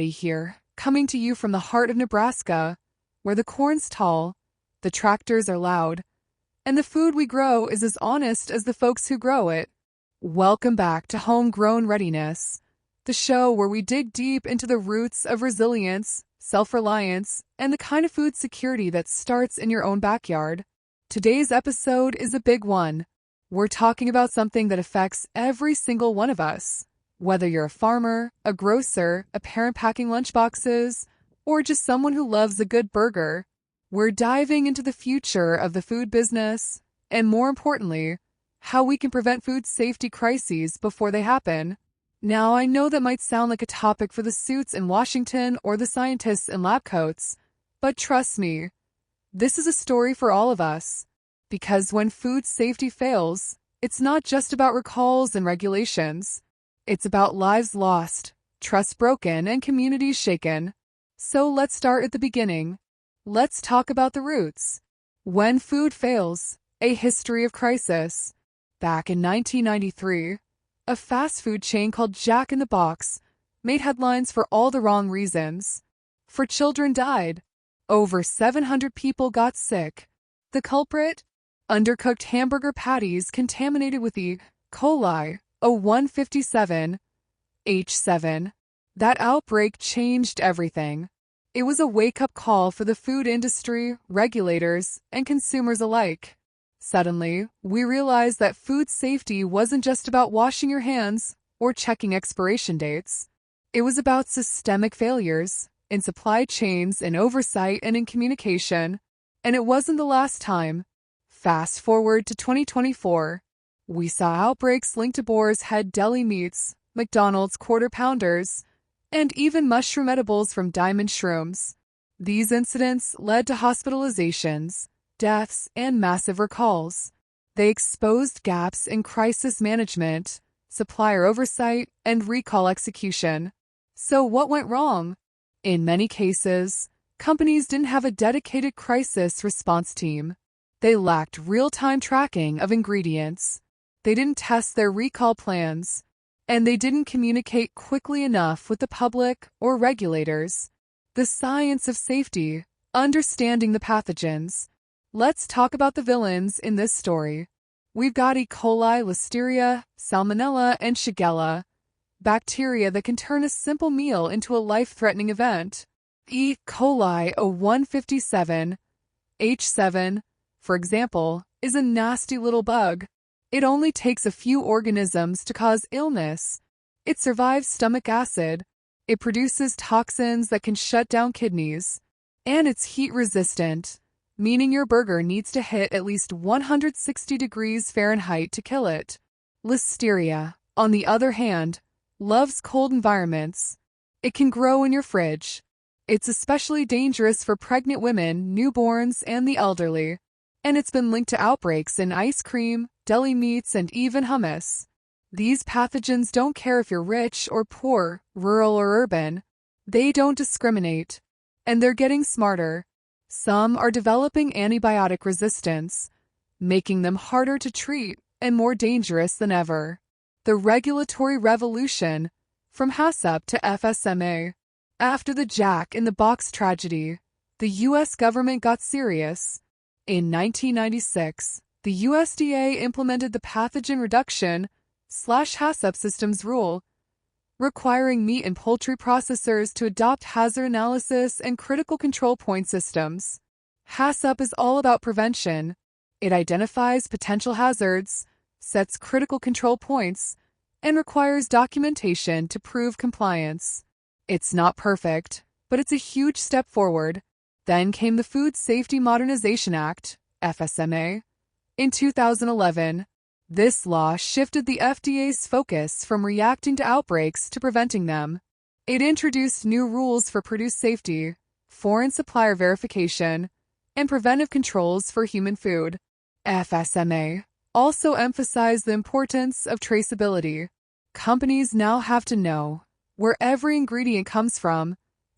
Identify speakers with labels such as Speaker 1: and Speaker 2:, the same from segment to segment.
Speaker 1: Patti here, coming to you from the heart of Nebraska, where the corn's tall, the tractors are loud, and the food we grow is as honest as the folks who grow it. Welcome back to Homegrown Readiness, the show where we dig deep into the roots of resilience, self-reliance, and the kind of food security that starts in your own backyard. Today's episode is a big one. We're talking about something that affects every single one of us. Whether you're a farmer, a grocer, a parent packing lunchboxes, or just someone who loves a good burger, we're diving into the future of the food business, and more importantly, how we can prevent food safety crises before they happen. Now, I know that might sound like a topic for the suits in Washington or the scientists in lab coats, but trust me, this is a story for all of us. Because when food safety fails, it's not just about recalls and regulations. It's about lives lost, trust broken, and communities shaken. So let's start at the beginning. Let's talk about the roots. When food fails, a history of crisis. Back in 1993, a fast food chain called Jack in the Box made headlines for all the wrong reasons. 4 children died. Over 700 people got sick. The culprit? Undercooked hamburger patties contaminated with E. coli, O157, H7. That outbreak changed everything. It was a wake-up call for the food industry, regulators, and consumers alike. Suddenly, we realized that food safety wasn't just about washing your hands or checking expiration dates. It was about systemic failures in supply chains, in oversight, and in communication. And it wasn't the last time. Fast forward to 2024. We saw outbreaks linked to Boar's Head deli meats, McDonald's Quarter Pounders, and even mushroom edibles from Diamond Shrooms. These incidents led to hospitalizations, deaths, and massive recalls. They exposed gaps in crisis management, supplier oversight, and recall execution. So what went wrong? In many cases, companies didn't have a dedicated crisis response team. They lacked real-time tracking of ingredients. They didn't test their recall plans, and they didn't communicate quickly enough with the public or regulators. The science of safety, understanding the pathogens. Let's talk about the villains in this story. We've got E. coli, Listeria, Salmonella, and Shigella, bacteria that can turn a simple meal into a life-threatening event. E. coli O157, H7, for example, is a nasty little bug. It only takes a few organisms to cause illness. It survives stomach acid. It produces toxins that can shut down kidneys. And it's heat-resistant, meaning your burger needs to hit at least 160 degrees Fahrenheit to kill it. Listeria, on the other hand, loves cold environments. It can grow in your fridge. It's especially dangerous for pregnant women, newborns, and the elderly. And it's been linked to outbreaks in ice cream, deli meats, and even hummus. These pathogens don't care if you're rich or poor, rural or urban. They don't discriminate. And they're getting smarter. Some are developing antibiotic resistance, making them harder to treat and more dangerous than ever. The regulatory revolution, from HACCP to FSMA. After the Jack in the Box tragedy, the U.S. government got serious. In 1996, the USDA implemented the Pathogen Reduction /HACCP Systems rule, requiring meat and poultry processors to adopt hazard analysis and critical control point systems. HACCP is all about prevention. It identifies potential hazards, sets critical control points, and requires documentation to prove compliance. It's not perfect, but it's a huge step forward. Then came the Food Safety Modernization Act, FSMA. In 2011, this law shifted the FDA's focus from reacting to outbreaks to preventing them. It introduced new rules for produce safety, foreign supplier verification, and preventive controls for human food. FSMA also emphasized the importance of traceability. Companies now have to know where every ingredient comes from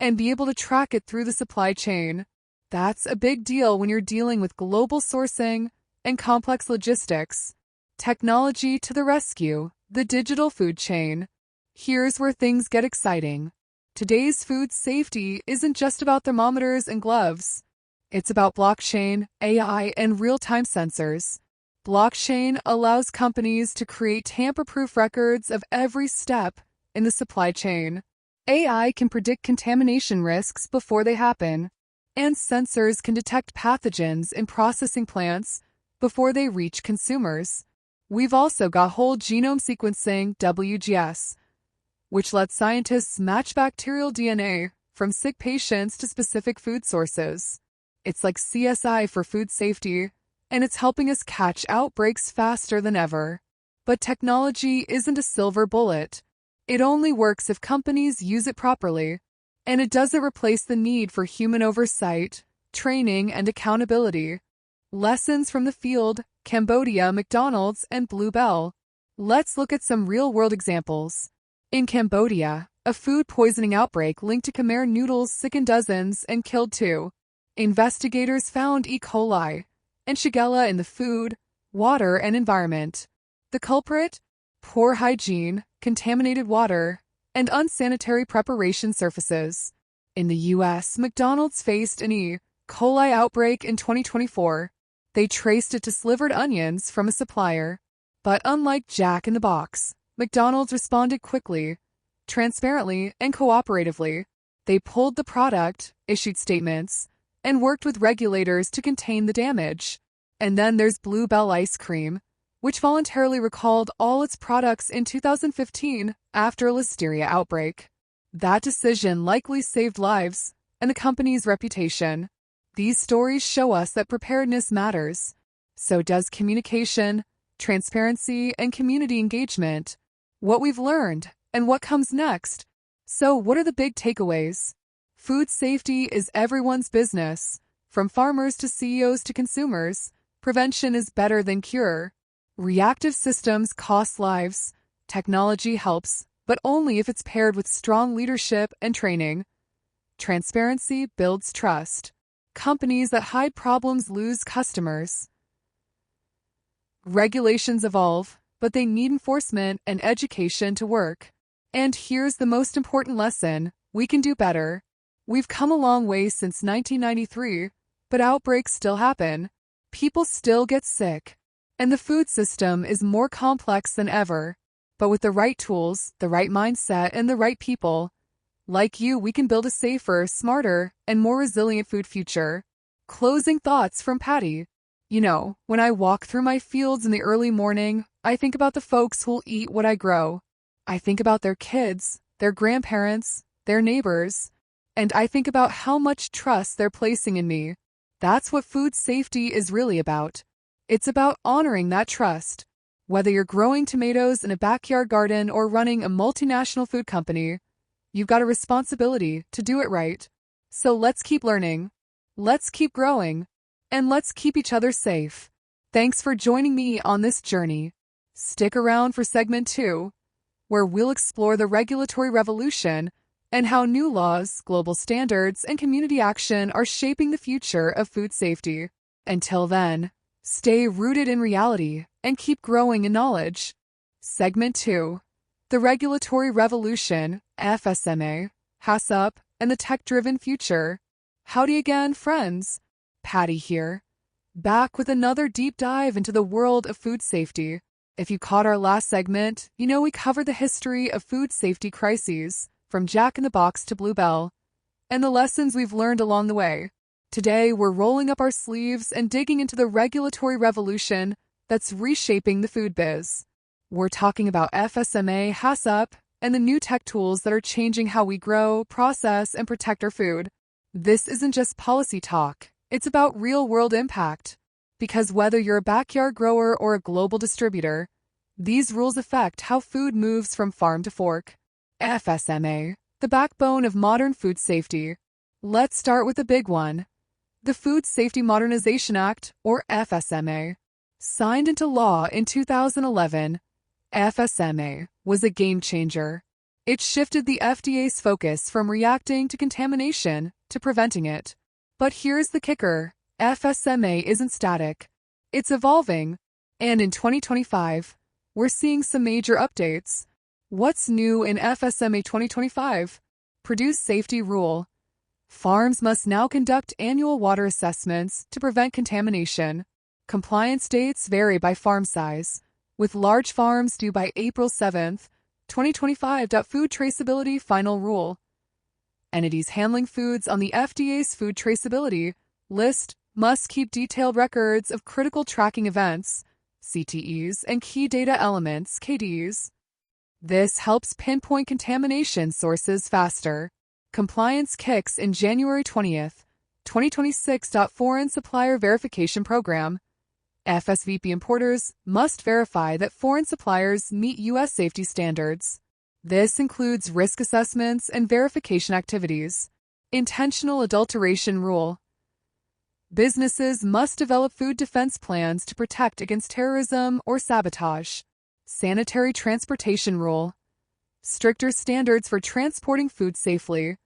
Speaker 1: and be able to track it through the supply chain. That's a big deal when you're dealing with global sourcing and complex logistics. Technology to the rescue, the digital food chain. Here's where things get exciting. Today's food safety isn't just about thermometers and gloves. It's about blockchain, AI, and real-time sensors. Blockchain allows companies to create tamper-proof records of every step in the supply chain. AI can predict contamination risks before they happen, and sensors can detect pathogens in processing plants before they reach consumers. We've also got whole genome sequencing, WGS, which lets scientists match bacterial DNA from sick patients to specific food sources. It's like CSI for food safety, and it's helping us catch outbreaks faster than ever. But technology isn't a silver bullet. It only works if companies use it properly, and it doesn't replace the need for human oversight, training, and accountability. Lessons from the field, Cambodia, McDonald's, and Blue Bell. Let's look at some real-world examples. In Cambodia, a food poisoning outbreak linked to Khmer noodles sickened dozens and killed 2. Investigators found E. coli and Shigella in the food, water, and environment. The culprit? Poor hygiene, contaminated water, and unsanitary preparation surfaces. In the U.S., McDonald's faced an E. coli outbreak in 2024. They traced it to slivered onions from a supplier. But unlike Jack in the Box, McDonald's responded quickly, transparently, and cooperatively. They pulled the product, issued statements, and worked with regulators to contain the damage. And then there's Blue Bell ice cream, which voluntarily recalled all its products in 2015 after a Listeria outbreak. That decision likely saved lives and the company's reputation. These stories show us that preparedness matters. So does communication, transparency, and community engagement. What we've learned and what comes next. So what are the big takeaways? Food safety is everyone's business. From farmers to CEOs to consumers, prevention is better than cure. Reactive systems cost lives. Technology helps, but only if it's paired with strong leadership and training. Transparency builds trust. Companies that hide problems lose customers. Regulations evolve, but they need enforcement and education to work. And here's the most important lesson: we can do better. We've come a long way since 1993, but outbreaks still happen. People still get sick. And the food system is more complex than ever. But with the right tools, the right mindset, and the right people, like you, we can build a safer, smarter, and more resilient food future. Closing thoughts from Patti. You know, when I walk through my fields in the early morning, I think about the folks who'll eat what I grow. I think about their kids, their grandparents, their neighbors, and I think about how much trust they're placing in me. That's what food safety is really about. It's about honoring that trust. Whether you're growing tomatoes in a backyard garden or running a multinational food company, you've got a responsibility to do it right. So let's keep learning, let's keep growing, and let's keep each other safe. Thanks for joining me on this journey. Stick around for segment 2, where we'll explore the regulatory revolution and how new laws, global standards, and community action are shaping the future of food safety. Until then, stay rooted in reality and keep growing in knowledge. Segment 2. The Regulatory Revolution, FSMA, HACCP, and the Tech-Driven Future. Howdy again, friends. Patti here. Back with another deep dive into the world of food safety. If you caught our last segment, you know we covered the history of food safety crises, from Jack in the Box to Blue Bell, and the lessons we've learned along the way. Today, we're rolling up our sleeves and digging into the regulatory revolution that's reshaping the food biz. We're talking about FSMA, HACCP, and the new tech tools that are changing how we grow, process, and protect our food. This isn't just policy talk. It's about real-world impact. Because whether you're a backyard grower or a global distributor, these rules affect how food moves from farm to fork. FSMA, the backbone of modern food safety. Let's start with the big one. The Food Safety Modernization Act, or FSMA. Signed into law in 2011, FSMA was a game changer. It shifted the FDA's focus from reacting to contamination to preventing it. But here's the kicker: FSMA isn't static. It's evolving. And in 2025, we're seeing some major updates. What's new in FSMA 2025? Produce safety rule. Farms must now conduct annual water assessments to prevent contamination. Compliance dates vary by farm size, with large farms due by April 7, 2025. Food traceability final rule. Entities handling foods on the FDA's food traceability list must keep detailed records of critical tracking events, CTEs, and key data elements, KDs. This helps pinpoint contamination sources faster. Compliance kicks in January 20th, 2026. Foreign Supplier Verification Program. FSVP importers must verify that foreign suppliers meet U.S. safety standards. This includes risk assessments and verification activities. Intentional adulteration rule. Businesses must develop food defense plans to protect against terrorism or sabotage. Sanitary transportation rule. Stricter standards for transporting food safely,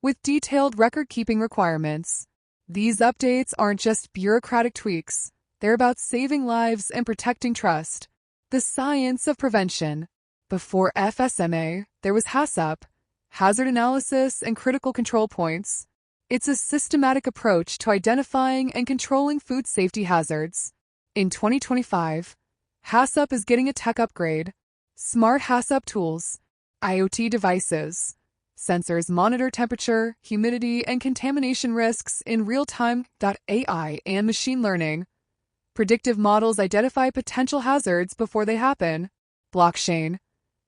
Speaker 1: with detailed record-keeping requirements. These updates aren't just bureaucratic tweaks. They're about saving lives and protecting trust. The science of prevention. Before FSMA, there was HACCP, hazard analysis and critical control points. It's a systematic approach to identifying and controlling food safety hazards. In 2025, HACCP is getting a tech upgrade. Smart HACCP tools, IoT devices, sensors monitor temperature, humidity, and contamination risks in real time. AI and machine learning. Predictive models identify potential hazards before they happen. Blockchain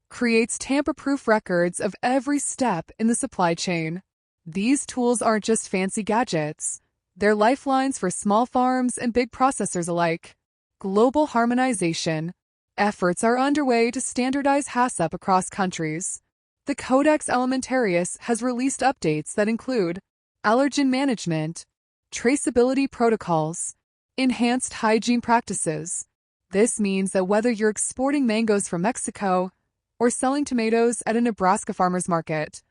Speaker 1: creates tamper-proof records of every step in the supply chain. These tools aren't just fancy gadgets. They're lifelines for small farms and big processors alike. Global harmonization. Efforts are underway to standardize HACCP across countries. The Codex Alimentarius has released updates that include allergen management, traceability protocols, enhanced hygiene practices. This means that whether you're exporting mangoes from Mexico or selling tomatoes at a Nebraska farmer's market,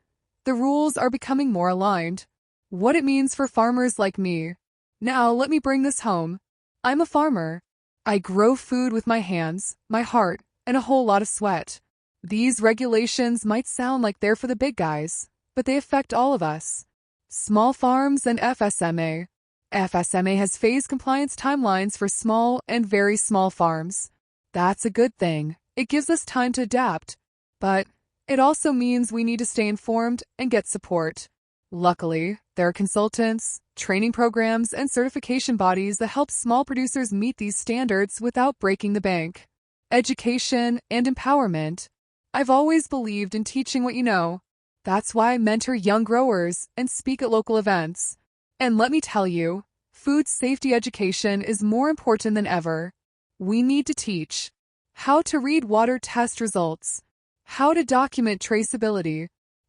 Speaker 1: the rules are becoming more aligned. What it means for farmers like me. Now let me bring this home. I'm a farmer. I grow food with my hands, my heart, and a whole lot of sweat. These regulations might sound like they're for the big guys, but they affect all of us. Small farms and FSMA. FSMA has phased compliance timelines for small and very small farms. That's a good thing. It gives us time to adapt. But it also means we need to stay informed and get support. Luckily, there are consultants, training programs, and certification bodies that help small producers meet these standards without breaking the bank. Education and empowerment. I've always believed in teaching what you know. That's why I mentor young growers and speak at local events. And let me tell you, food safety education is more important than ever. We need to teach how to read water test results, how to document traceability,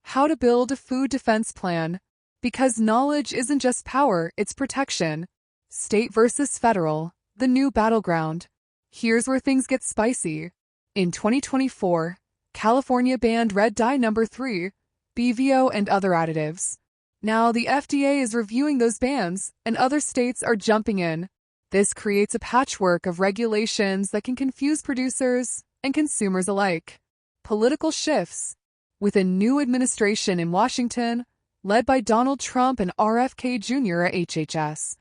Speaker 1: how to build a food defense plan, because knowledge isn't just power, it's protection. State versus federal, the new battleground. Here's where things get spicy. In 2024, California banned red dye number 3, BVO, and other additives. Now the FDA is reviewing those bans, and other states are jumping in. This creates a patchwork of regulations that can confuse producers and consumers alike. Political shifts. With a new administration in Washington, led by Donald Trump and RFK Jr. at HHS,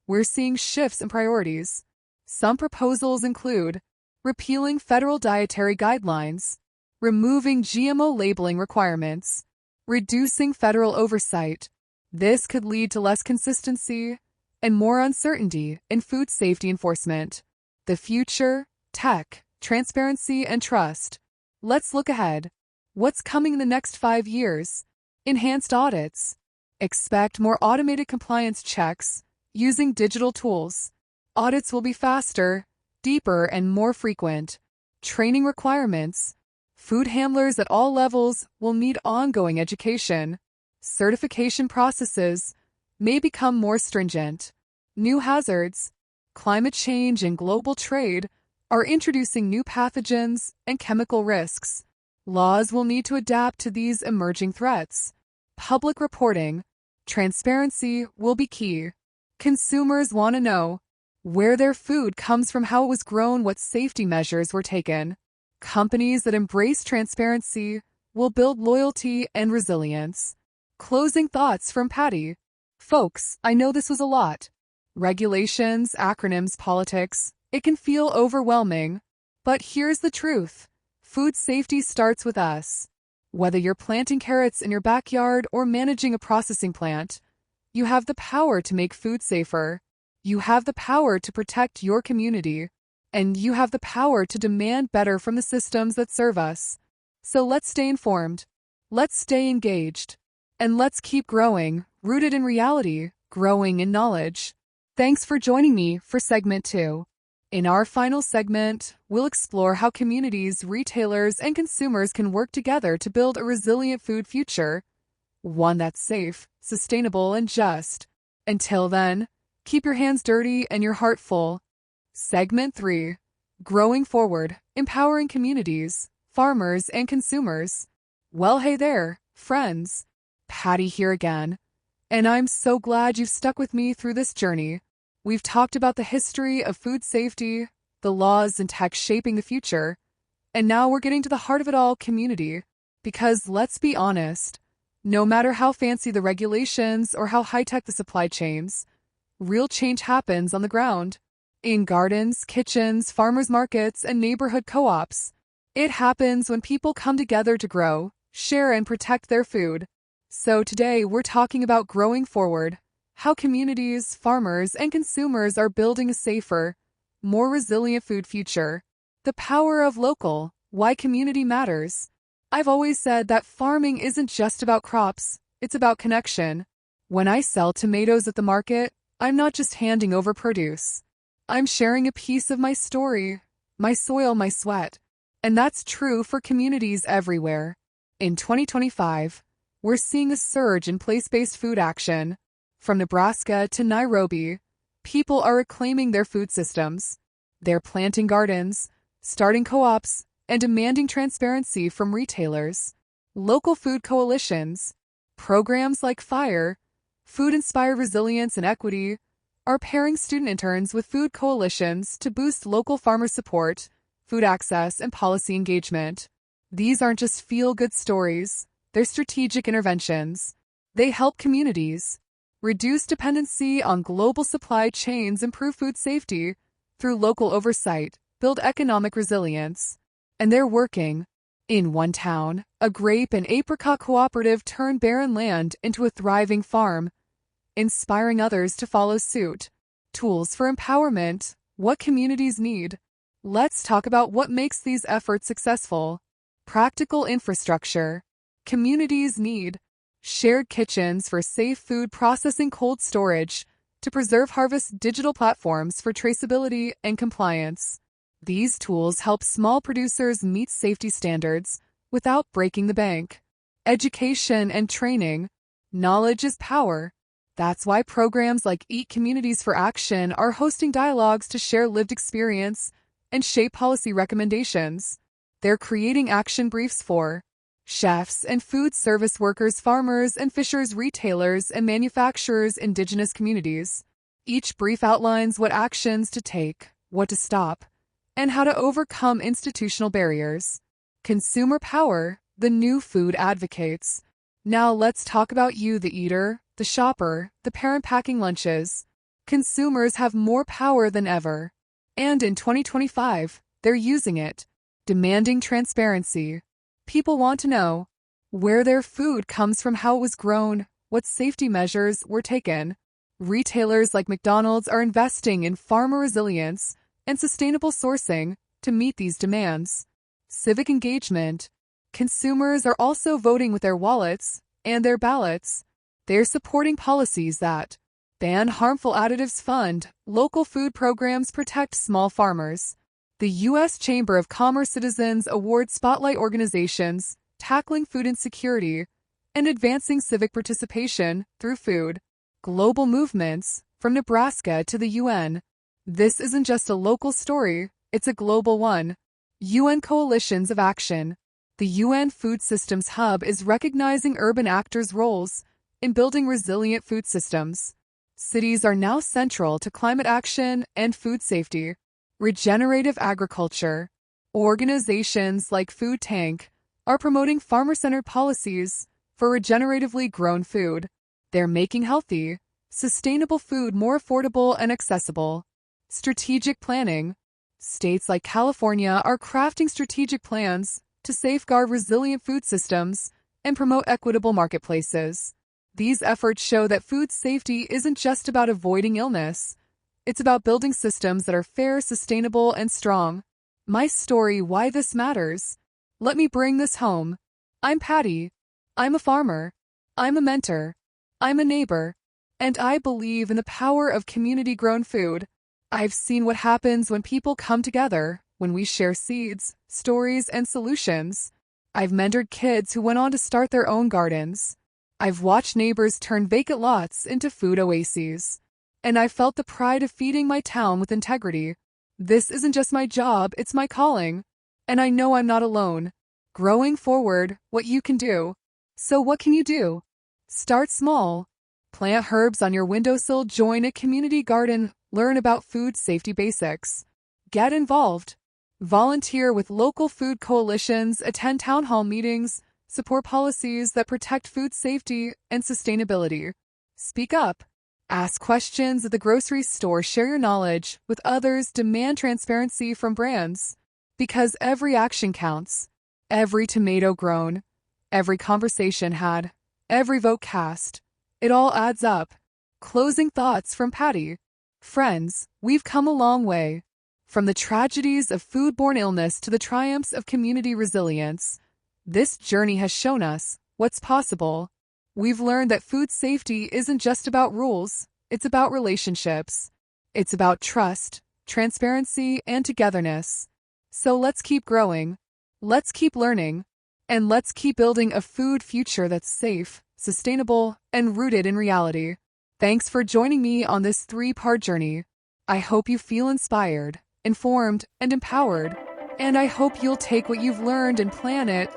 Speaker 1: we're seeing shifts in priorities. Some proposals include repealing federal dietary guidelines, removing GMO labeling requirements, reducing federal oversight. This could lead to less consistency and more uncertainty in food safety enforcement. The future, tech, transparency, and trust. Let's look ahead. What's coming in the next 5 years? Enhanced audits. Expect more automated compliance checks using digital tools. Audits will be faster, deeper, and more frequent. Training requirements. Food handlers at all levels will need ongoing education. Certification processes may become more stringent. New hazards. Climate change and global trade are introducing new pathogens and chemical risks. Laws will need to adapt to these emerging threats. Public reporting. Transparency will be key. Consumers want to know where their food comes from, how it was grown, what safety measures were taken. Companies that embrace transparency will build loyalty and resilience. Closing thoughts from Patti. Folks, I know this was a lot. Regulations, acronyms, politics, it can feel overwhelming. But here's the truth. Food safety starts with us. Whether you're planting carrots in your backyard or managing a processing plant, you have the power to make food safer. You have the power to protect your community. And you have the power to demand better from the systems that serve us. So let's stay informed. Let's stay engaged. And let's keep growing, rooted in reality, growing in knowledge. Thanks for joining me for segment 2. In our final segment, we'll explore how communities, retailers, and consumers can work together to build a resilient food future, one that's safe, sustainable, and just. Until then, keep your hands dirty and your heart full. Segment 3. Growing Forward, Empowering Communities, Farmers, and Consumers. Well, hey there, friends. Patti here again. And I'm so glad you've stuck with me through this journey. We've talked about the history of food safety, the laws and tech shaping the future, and now we're getting to the heart of it all, community. Because let's be honest, no matter how fancy the regulations or how high-tech the supply chains, real change happens on the ground. In gardens, kitchens, farmers markets, and neighborhood co-ops. It happens when people come together to grow, share, and protect their food. So today we're talking about growing forward, how communities, farmers, and consumers are building a safer, more resilient food future. The power of local, why community matters. I've always said that farming isn't just about crops, it's about connection. When I sell tomatoes at the market, I'm not just handing over produce. I'm sharing a piece of my story, my soil, my sweat. And that's true for communities everywhere. In 2025, we're seeing a surge in place-based food action. From Nebraska to Nairobi, people are reclaiming their food systems. They're planting gardens, starting co-ops, and demanding transparency from retailers. Local food coalitions, programs like FIRE, Food-Inspired Resilience and Equity, are pairing student interns with food coalitions to boost local farmer support, food access, and policy engagement. These aren't just feel-good stories, they're strategic interventions. They help communities reduce dependency on global supply chains, improve food safety through local oversight, build economic resilience. And they're working. In one town, a grape and apricot cooperative turned barren land into a thriving farm, inspiring others to follow suit. Tools for empowerment, what communities need. Let's talk about what makes these efforts successful. Practical infrastructure. Communities need shared kitchens for safe food processing, cold storage, to preserve harvest, digital platforms for traceability and compliance. These tools help small producers meet safety standards without breaking the bank. Education and training. Knowledge is power. That's why programs like Eat Communities for Action are hosting dialogues to share lived experience and shape policy recommendations. They're creating action briefs for chefs and food service workers, farmers and fishers, retailers and manufacturers, indigenous communities. Each brief outlines what actions to take, what to stop, and how to overcome institutional barriers. Consumer power, the new food advocates. Now let's talk about you, the eater, the shopper, the parent packing lunches. Consumers have more power than ever. And in 2025, they're using it, demanding transparency. People want to know where their food comes from, how it was grown, what safety measures were taken. Retailers like McDonald's are investing in farmer resilience and sustainable sourcing to meet these demands. Civic engagement. Consumers are also voting with their wallets and their ballots. They're supporting policies that ban harmful additives, fund local food programs, protect small farmers. The U.S. Chamber of Commerce Citizens Award spotlight organizations tackling food insecurity and advancing civic participation through food. Global movements, from Nebraska to the UN. This isn't just a local story, it's a global one. UN Coalitions of Action. The UN Food Systems Hub is recognizing urban actors' roles in building resilient food systems. Cities are now central to climate action and food safety. Regenerative agriculture. Organizations like Food Tank are promoting farmer-centered policies for regeneratively grown food. They're making healthy, sustainable food more affordable and accessible. Strategic planning. States like California are crafting strategic plans to safeguard resilient food systems and promote equitable marketplaces. These efforts show that food safety isn't just about avoiding illness. It's about building systems that are fair, sustainable, and strong. My story, why this matters. Let me bring this home. I'm Patti. I'm a farmer. I'm a mentor. I'm a neighbor. And I believe in the power of community-grown food. I've seen what happens when people come together, when we share seeds, stories, and solutions. I've mentored kids who went on to start their own gardens. I've watched neighbors turn vacant lots into food oases. And I felt the pride of feeding my town with integrity. This isn't just my job, it's my calling. And I know I'm not alone. Growing forward, what you can do. So what can you do? Start small. Plant herbs on your windowsill, join a community garden, learn about food safety basics. Get involved. Volunteer with local food coalitions, attend town hall meetings, support policies that protect food safety and sustainability. Speak up. Ask questions at the grocery store, share your knowledge with others, demand transparency from brands. Because every action counts. Every tomato grown, every conversation had, every vote cast. It all adds up. Closing thoughts from Patti. Friends, we've come a long way. From the tragedies of foodborne illness to the triumphs of community resilience, this journey has shown us what's possible. We've learned that food safety isn't just about rules, it's about relationships. It's about trust, transparency, and togetherness. So let's keep growing, let's keep learning, and let's keep building a food future that's safe, sustainable, and rooted in reality. Thanks for joining me on this 3-part journey. I hope you feel inspired, informed, and empowered. And I hope you'll take what you've learned and plan it,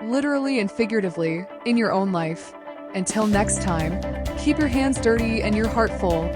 Speaker 1: literally and figuratively, in your own life. Until next time, keep your hands dirty and your heart full.